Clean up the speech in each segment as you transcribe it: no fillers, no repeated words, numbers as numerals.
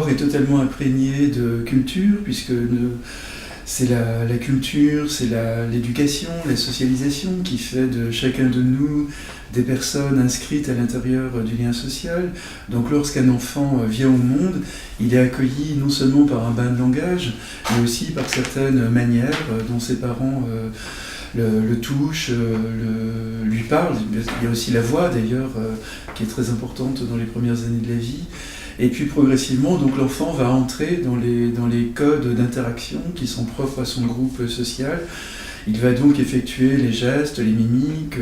corps est totalement imprégné de culture, puisque c'est la culture, c'est l'éducation, la socialisation qui fait de chacun de nous des personnes inscrites à l'intérieur du lien social. Donc lorsqu'un enfant vient au monde, il est accueilli non seulement par un bain de langage, mais aussi par certaines manières dont ses parents le touchent, lui parlent. Il y a aussi la voix d'ailleurs qui est très importante dans les premières années de la vie. Et puis progressivement, donc l'enfant va entrer dans les codes d'interaction qui sont propres à son groupe social. Il va donc effectuer les gestes, les mimiques,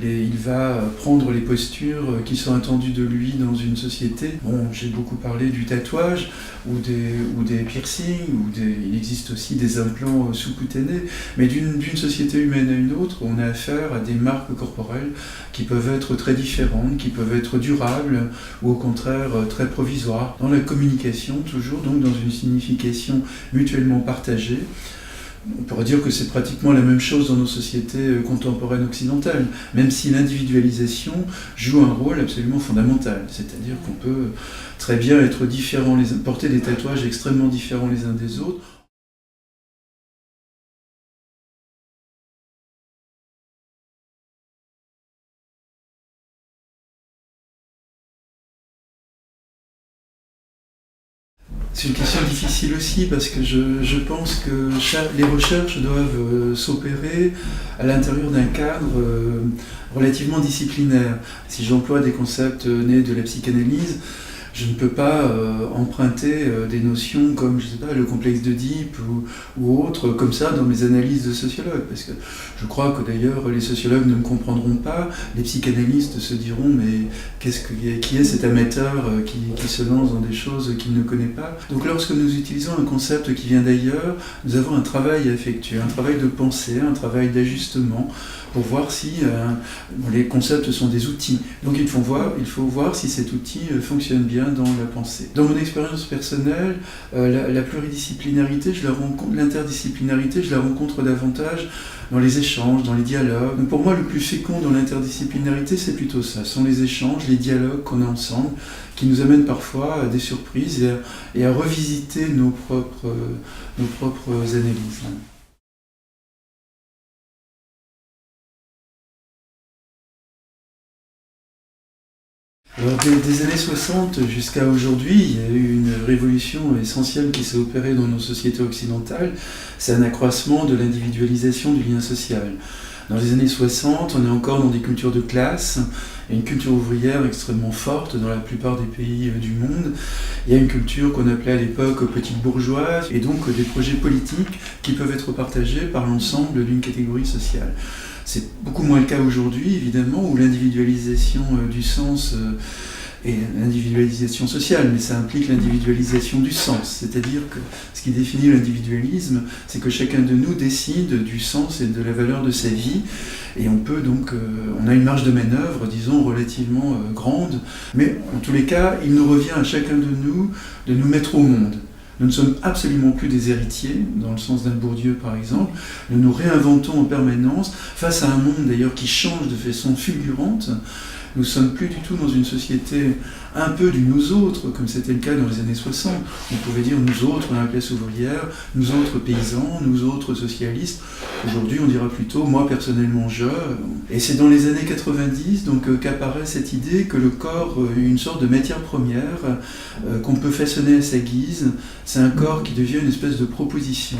il va prendre les postures qui sont attendues de lui dans une société. Bon, j'ai beaucoup parlé du tatouage ou des piercings, il existe aussi des implants sous-cutanés, mais d'une société humaine à une autre, on a affaire à des marques corporelles qui peuvent être très différentes, qui peuvent être durables ou au contraire très provisoires. Dans la communication, toujours donc dans une signification mutuellement partagée. On pourrait dire que c'est pratiquement la même chose dans nos sociétés contemporaines occidentales, même si l'individualisation joue un rôle absolument fondamental. C'est-à-dire qu'on peut très bien être différents, porter des tatouages extrêmement différents les uns des autres. C'est une question difficile aussi parce que je pense que les recherches doivent s'opérer à l'intérieur d'un cadre relativement disciplinaire. Si j'emploie des concepts nés de la psychanalyse, je ne peux pas emprunter des notions comme, je sais pas, le complexe d'Oedipe ou autres comme ça dans mes analyses de sociologue, parce que je crois que d'ailleurs les sociologues ne me comprendront pas, les psychanalystes se diront mais qui est cet amateur qui se lance dans des choses qu'il ne connaît pas. Donc lorsque nous utilisons un concept qui vient d'ailleurs, nous avons un travail à effectuer, un travail de pensée, un travail d'ajustement pour voir si les concepts sont des outils. Donc il faut voir si cet outil fonctionne bien dans la pensée. Dans mon expérience personnelle, la pluridisciplinarité, l'interdisciplinarité, je la rencontre davantage dans les échanges, dans les dialogues. Donc pour moi, le plus fécond dans l'interdisciplinarité, c'est plutôt ça. Ce sont les échanges, les dialogues qu'on a ensemble, qui nous amènent parfois à des surprises et à revisiter nos propres analyses. Alors, des années 60 jusqu'à aujourd'hui, il y a eu une révolution essentielle qui s'est opérée dans nos sociétés occidentales, c'est un accroissement de l'individualisation du lien social. Dans les années 60, on est encore dans des cultures de classe, il y a une culture ouvrière extrêmement forte dans la plupart des pays du monde. Il y a une culture qu'on appelait à l'époque petite bourgeoise, et donc des projets politiques qui peuvent être partagés par l'ensemble d'une catégorie sociale. C'est beaucoup moins le cas aujourd'hui, évidemment, où l'individualisation du sens et l'individualisation sociale, mais ça implique l'individualisation du sens. C'est-à-dire que ce qui définit l'individualisme, c'est que chacun de nous décide du sens et de la valeur de sa vie, et on peut donc, on a une marge de manœuvre, disons, relativement grande, mais en tous les cas, il nous revient à chacun de nous mettre au monde. Nous ne sommes absolument plus des héritiers, dans le sens d'un Bourdieu par exemple. Nous nous réinventons en permanence, face à un monde d'ailleurs qui change de façon fulgurante. Nous ne sommes plus du tout dans une société un peu du nous autres, comme c'était le cas dans les années 60. On pouvait dire nous autres, la classe ouvrière, nous autres paysans, nous autres socialistes. Aujourd'hui, on dira plutôt moi personnellement je. Et c'est dans les années 90 donc, qu'apparaît cette idée que le corps est une sorte de matière première qu'on peut façonner à sa guise. C'est un corps qui devient une espèce de proposition.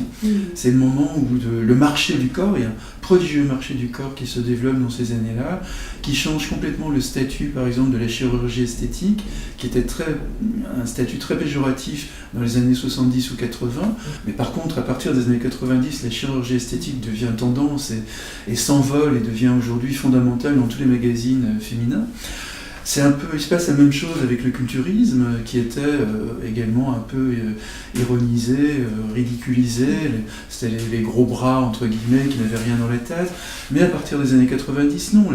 C'est le moment où le marché du corps, il y a un prodigieux marché du corps qui se développe dans ces années-là, qui change complètement le statut, par exemple, de la chirurgie esthétique, qui était un statut très péjoratif dans les années 70 ou 80. Mais par contre, à partir des années 90, la chirurgie esthétique devient tendance et s'envole et devient aujourd'hui fondamentale dans tous les magazines féminins. Il se passe la même chose avec le culturisme, qui était également un peu ironisé, ridiculisé. C'était les gros bras, entre guillemets, qui n'avaient rien dans la tête. Mais à partir des années 90, non.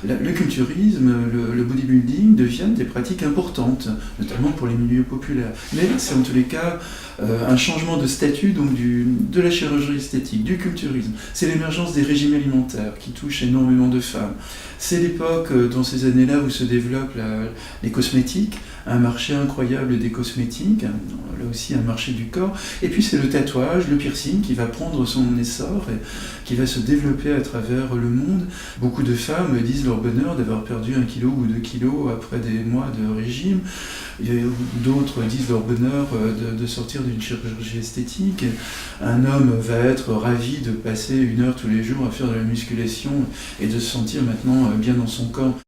Le culturisme, le bodybuilding deviennent des pratiques importantes, notamment pour les milieux populaires. Mais c'est en tous les cas un changement de statut donc de la chirurgie esthétique, du culturisme. C'est l'émergence des régimes alimentaires qui touchent énormément de femmes. C'est l'époque, dans ces années-là, où se développent les cosmétiques, un marché incroyable des cosmétiques, là aussi un marché du corps. Et puis c'est le tatouage, le piercing qui va prendre son essor et qui va se développer à travers le monde. Beaucoup de femmes disent leur bonheur d'avoir perdu 1 kilo ou 2 kilos après des mois de régime. D'autres disent leur bonheur de sortir d'une chirurgie esthétique. Un homme va être ravi de passer 1 heure tous les jours à faire de la musculation et de se sentir maintenant bien dans son corps.